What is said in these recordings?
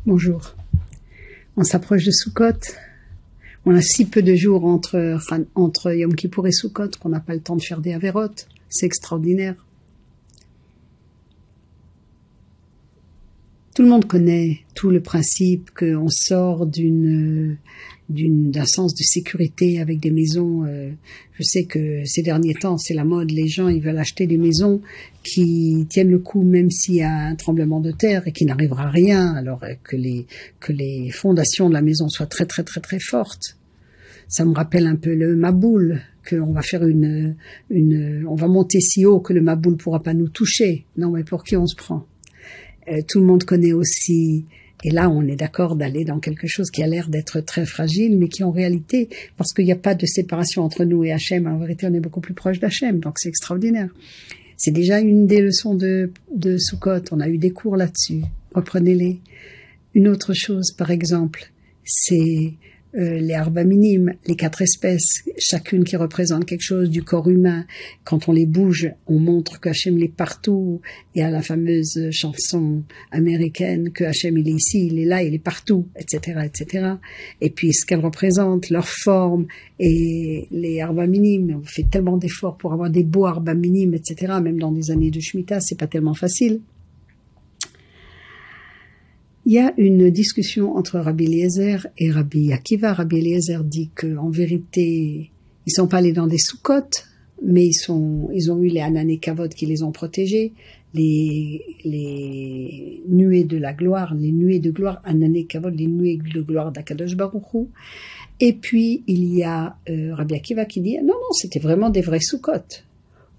Bonjour. On s'approche de Sukkot. On a si peu de jours entre Yom Kippour et Sukkot qu'on n'a pas le temps de faire des Averot. C'est extraordinaire. Tout le monde connaît tout le principe qu'on sort d'un sens de sécurité avec des maisons. Je sais que ces derniers temps, c'est la mode. Les gens, ils veulent acheter des maisons qui tiennent le coup même s'il y a un tremblement de terre et qui n'arrivera rien. Alors que les fondations de la maison soient très très très très fortes. Ça me rappelle un peu le Maboul, qu'on va faire on va monter si haut que le Maboul pourra pas nous toucher. Non, mais pour qui on se prend? Tout le monde connaît aussi, et là on est d'accord d'aller dans quelque chose qui a l'air d'être très fragile, mais qui en réalité, parce qu'il n'y a pas de séparation entre nous et Hachem, en vérité on est beaucoup plus proche d'Hachem, donc c'est extraordinaire. C'est déjà une des leçons de Sukkot, on a eu des cours là-dessus, reprenez-les. Une autre chose, par exemple, c'est les arba minimes, les 4 espèces, chacune qui représente quelque chose du corps humain. Quand on les bouge, on montre que Hachem est partout. Il y a la fameuse chanson américaine que Hachem il est ici, il est là, il est partout, etc., etc. Et puis ce qu'elles représentent, leur forme et les arba minimes. On fait tellement d'efforts pour avoir des beaux arba minimes, etc. Même dans des années de Shemitah, c'est pas tellement facile. Il y a une discussion entre Rabbi Eliezer et Rabbi Akiva. Rabbi Eliezer dit qu'en vérité, ils sont pas allés dans des soukotes, mais ils ont eu les Anané Kavod qui les ont protégés, les nuées de la gloire, les nuées de gloire, Anané Kavod, les nuées de gloire d'Akadosh Baruch Hu. Et puis, il y a Rabbi Akiva qui dit, non, c'était vraiment des vrais soukotes.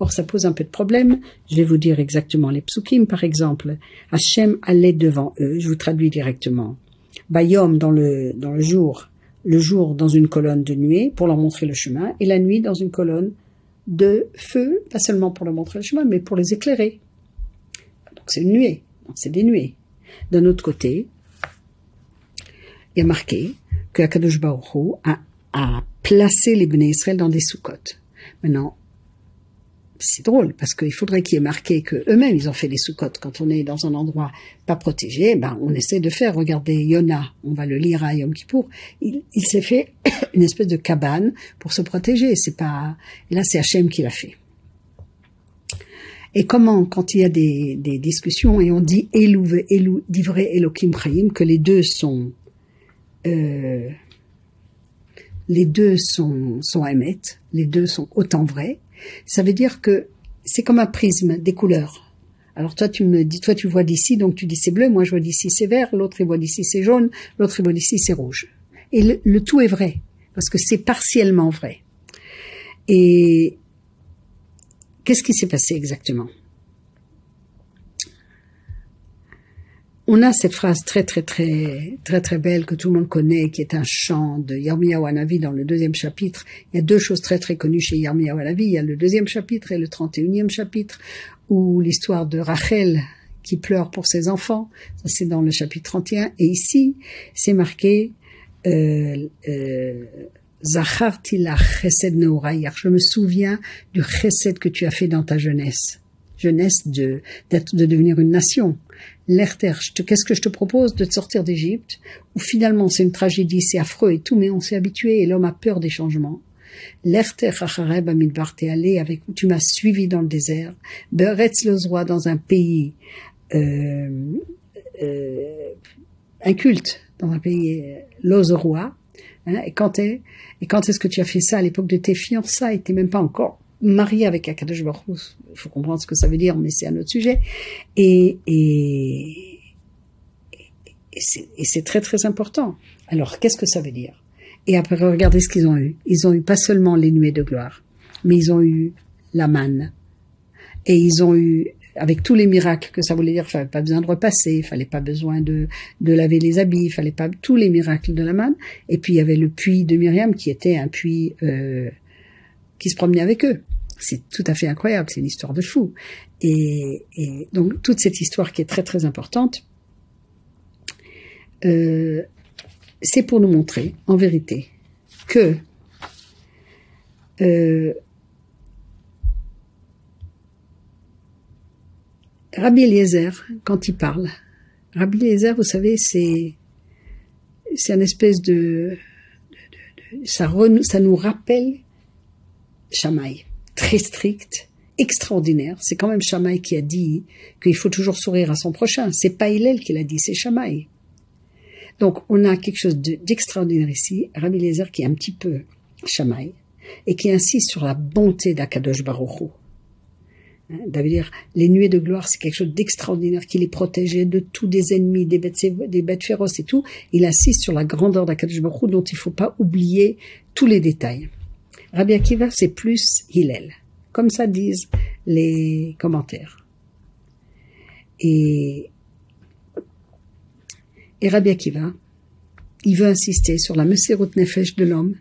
Or, ça pose un peu de problème. Je vais vous dire exactement les psukim, par exemple. Hachem allait devant eux. Je vous traduis directement. Bayom dans le jour dans une colonne de nuée pour leur montrer le chemin, et la nuit dans une colonne de feu, pas seulement pour leur montrer le chemin, mais pour les éclairer. Donc c'est une nuée. Donc c'est des nuées. D'un autre côté, il y a marqué que Akadosh Baruch Hu a placé les Bnei Israël dans des soukotes. Maintenant, c'est drôle, parce qu'il faudrait qu'il y ait marqué que eux-mêmes ils ont fait les soukotes. Quand on est dans un endroit pas protégé, on essaie de faire. Regardez Yona, on va le lire à Yom Kippour. Il s'est fait une espèce de cabane pour se protéger. Et là, c'est Hachem qui l'a fait. Et quand il y a des discussions et on dit Elou divrei Elokim Chaim, que les deux sont Emet, les deux sont autant vrais. Ça veut dire que c'est comme un prisme des couleurs. Alors toi tu me dis, toi tu vois d'ici, donc tu dis c'est bleu, moi je vois d'ici c'est vert, l'autre il voit d'ici c'est jaune, l'autre il voit d'ici c'est rouge. Et le tout est vrai, parce que c'est partiellement vrai. Et qu'est-ce qui s'est passé exactement? On a cette phrase très très très très très belle que tout le monde connaît, qui est un chant de Yirmiyahu Hanavi dans le 2e chapitre. Il y a 2 choses très très connues chez Yirmiyahu Hanavi. Il y a le 2e chapitre et le 31e chapitre, où l'histoire de Rachel qui pleure pour ses enfants. Ça c'est dans le chapitre 31. Et ici, c'est marqué Zacharti la chesed neorayach. Je me souviens du chesed que tu as fait dans ta jeunesse de devenir une nation. L'Erter, qu'est-ce que je te propose? De te sortir d'Égypte, où finalement c'est une tragédie, c'est affreux et tout, mais on s'est habitué et l'homme a peur des changements. L'Erter Chachareb Amidbar, t'es allé tu m'as suivi dans le désert. Beretz Lozroi, dans un pays inculte, dans un pays Lozroi. Et quand est-ce que tu as fait ça? À l'époque de tes fiançailles, t'es même pas encore marié avec Akadosh Baruch Hu. Il faut comprendre ce que ça veut dire, mais c'est un autre sujet. Et c'est très très important. Alors, qu'est-ce que ça veut dire? Et après, regardez ce qu'ils ont eu. Ils ont eu pas seulement les nuées de gloire, mais ils ont eu la manne. Et ils ont eu, avec tous les miracles que ça voulait dire, il fallait pas besoin de repasser, il fallait pas besoin de laver les habits, il fallait pas tous les miracles de la manne. Et puis, il y avait le puits de Myriam qui était un puits qui se promenait avec eux. C'est tout à fait incroyable, c'est une histoire de fou. Et donc, toute cette histoire qui est très très importante, c'est pour nous montrer, en vérité, que Rabbi Eliezer, quand il parle, Rabbi Eliezer, vous savez, c'est c'est une espèce ça nous rappelle Shammai, très strict, extraordinaire. C'est quand même Shammai qui a dit qu'il faut toujours sourire à son prochain. C'est pas Hillel qui l'a dit, c'est Shammai. Donc, on a quelque chose d'extraordinaire ici. Rabbi Eliezer qui est un petit peu Shammai et qui insiste sur la bonté d'Akadosh Baruch Hu. Ça veut dire, les nuées de gloire, c'est quelque chose d'extraordinaire qui les protégeait de tous des ennemis, des bêtes féroces et tout. Il insiste sur la grandeur d'Akadosh Baruch Hu dont il faut pas oublier tous les détails. Rabbi Akiva, c'est plus Hillel. Comme ça disent les commentaires. Et Rabbi Akiva, il veut insister sur la Mesirut Nefesh de l'homme,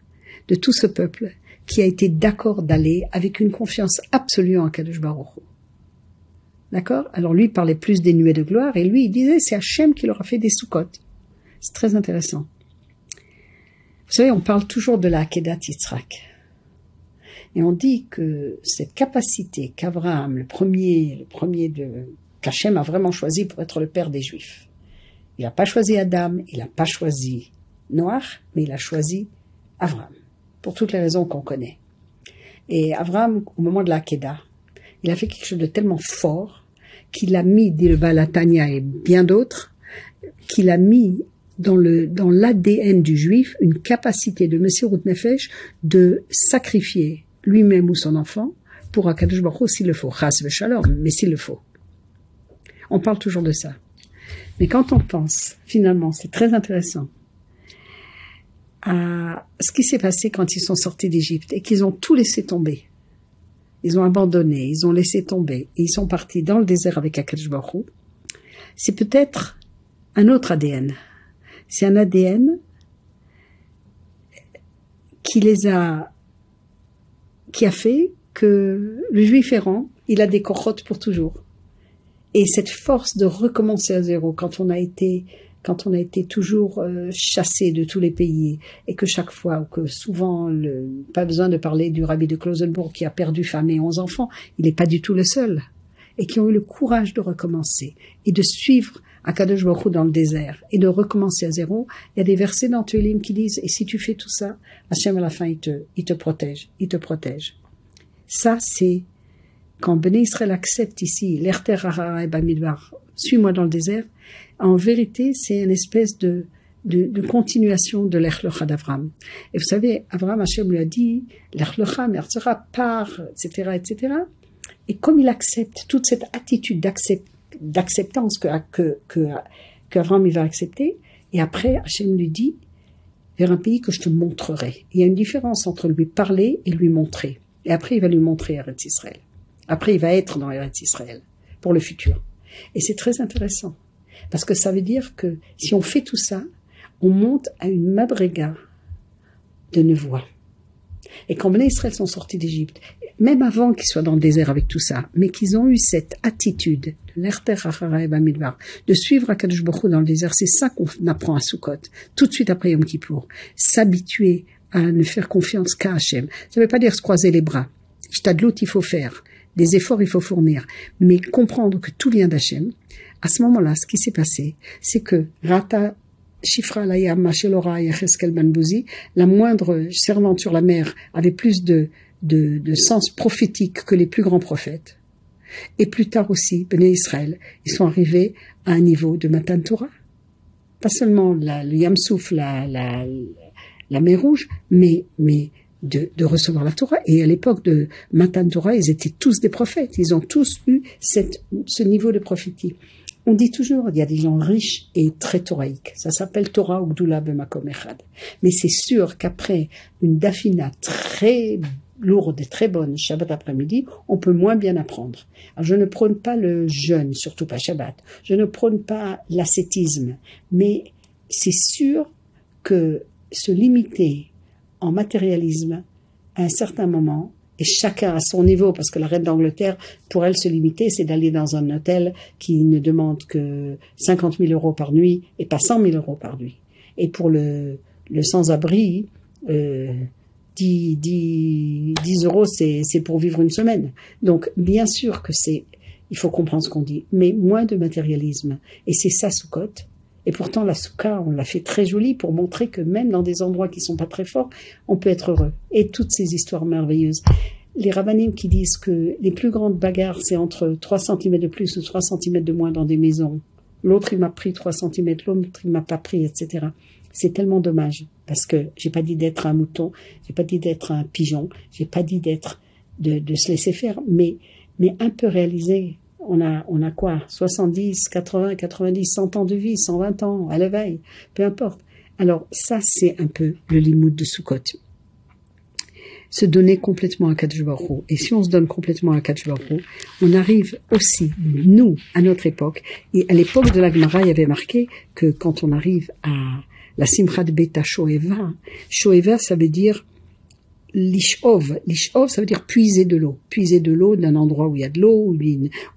de tout ce peuple, qui a été d'accord d'aller avec une confiance absolue en Kadosh Baruch Hu. D'accord? Alors lui, il parlait plus des nuées de gloire, et lui, il disait, c'est Hachem qui leur a fait des soukottes. C'est très intéressant. Vous savez, on parle toujours de la Akedat Yitzhak. Et on dit que cette capacité qu'Abraham, le premier qu'Hachem a vraiment choisi pour être le père des Juifs. Il n'a pas choisi Adam, il n'a pas choisi Noach, mais il a choisi Abraham. Pour toutes les raisons qu'on connaît. Et Abraham, au moment de la Akedah, il a fait quelque chose de tellement fort qu'il a mis, dit le Baal HaTanya et bien d'autres, qu'il a mis dans l'ADN du juif une capacité de Mesirut Nefesh de sacrifier lui-même ou son enfant pour Akadosh Baruch Hu s'il le faut. Chas v'shalom, mais s'il le faut. On parle toujours de ça. Mais quand on pense, finalement, c'est très intéressant, à ce qui s'est passé quand ils sont sortis d'Égypte et qu'ils ont tout laissé tomber. Ils ont abandonné, ils ont laissé tomber et ils sont partis dans le désert avec Akadosh Baruch Hu. C'est peut-être un autre ADN. C'est un ADN qui a fait que le juif errant, il a des korotes pour toujours. Et cette force de recommencer à zéro quand on a été toujours chassé de tous les pays et que chaque fois, ou que souvent, pas besoin de parler du rabbi de Klausenburg qui a perdu femme et 11 enfants, il n'est pas du tout le seul. Et qui ont eu le courage de recommencer et de suivre Akadosh Baruch Hu dans le désert et de recommencer à zéro. Il y a des versets dans Tehillim qui disent, et si tu fais tout ça, Hachem à la fin, il te protège, il te protège. Ça, c'est quand Béné Israël accepte ici, l'Erter Hara et Bamidbar, suis-moi dans le désert, en vérité, c'est une espèce de continuation de l'Echlecha d'Abraham. Et vous savez, Abraham, Hachem lui a dit, l'Echlecha, Merzera, part, etc., etc. Et comme il accepte toute cette attitude d'acceptance que Abraham il va accepter, et après, Hachem lui dit, vers un pays que je te montrerai. Il y a une différence entre lui parler et lui montrer. Et après, il va lui montrer Eretz Israël. Après, il va être dans Eretz Israël pour le futur. Et c'est très intéressant. Parce que ça veut dire que si on fait tout ça, on monte à une madriga de nevoie. Et quand les Israël sont sortis d'Égypte, même avant qu'ils soient dans le désert avec tout ça, mais qu'ils ont eu cette attitude de l'Erter Hachara et Bamidbar, de suivre Akadosh Baruch Hu dans le désert, c'est ça qu'on apprend à Sukkot, tout de suite après Yom Kippour. S'habituer à ne faire confiance qu'à Hachem. Ça ne veut pas dire se croiser les bras. Shtadlut, il faut faire. Des efforts, il faut fournir. Mais comprendre que tout vient d'Hachem. À ce moment-là, ce qui s'est passé, c'est que Rata Shifra Layam Mashelora Yecheskel Ben Bouzi, la moindre servante sur la mer avait plus de sens prophétique que les plus grands prophètes. Et plus tard aussi, Béné Israël, ils sont arrivés à un niveau de Matan Torah. Pas seulement le Yamsouf, la mer Rouge, mais de recevoir la Torah. Et à l'époque de Matan Torah, ils étaient tous des prophètes. Ils ont tous eu ce niveau de prophétie. On dit toujours, il y a des gens riches et très toraïques. Ça s'appelle Torah ou Gdoula b'makom echad. Mais c'est sûr qu'après une dafina très lourde et très bonne, Shabbat après-midi, on peut moins bien apprendre. Alors je ne prône pas le jeûne, surtout pas Shabbat. Je ne prône pas l'ascétisme. Mais c'est sûr que se limiter en matérialisme à un certain moment, et chacun à son niveau, parce que la reine d'Angleterre, pour elle se limiter, c'est d'aller dans un hôtel qui ne demande que 50 000 euros par nuit et pas 100 000 euros par nuit. Et pour le sans-abri, 10 euros, c'est pour vivre une semaine. Donc, bien sûr que il faut comprendre ce qu'on dit, mais moins de matérialisme. Et c'est ça, Sukkot. Et pourtant, la soukha, on l'a fait très jolie pour montrer que même dans des endroits qui sont pas très forts, on peut être heureux. Et toutes ces histoires merveilleuses. Les rabbinim qui disent que les plus grandes bagarres, c'est entre 3 cm de plus ou 3 cm de moins dans des maisons. L'autre, il m'a pris 3 cm, l'autre, il m'a pas pris, etc. C'est tellement dommage. Parce que j'ai pas dit d'être un mouton, j'ai pas dit d'être un pigeon, j'ai pas dit d'être, de se laisser faire, mais un peu réaliser. On a quoi? 70, 80, 90, 100 ans de vie, 120 ans, à l'éveil, peu importe. Alors, ça, c'est un peu le limoud de Sukkot. Se donner complètement à Kadosh Baruch Hu. Et si on se donne complètement à Kadosh Baruch Hu, on arrive aussi, nous, à notre époque, et à l'époque de la Gemara, il y avait marqué que quand on arrive à la Simchat Beta Shoeva, Shoeva, ça veut dire l'ishov. L'ishov, ça veut dire puiser de l'eau. Puiser de l'eau d'un endroit où il y a de l'eau,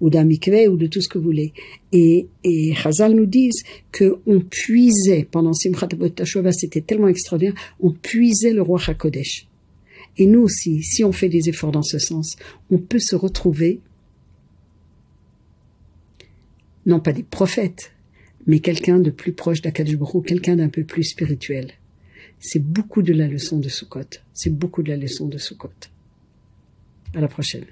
ou d'un mikveh, ou de tout ce que vous voulez. Et Chazal nous disent que on puisait, pendant Simchat Beta Shoeva, c'était tellement extraordinaire, on puisait le roi HaKodesh. Et nous aussi, si on fait des efforts dans ce sens, on peut se retrouver, non pas des prophètes, mais quelqu'un de plus proche d'Akadosh Baruch Hu, quelqu'un d'un peu plus spirituel. C'est beaucoup de la leçon de Sukkot. C'est beaucoup de la leçon de Sukkot. À la prochaine.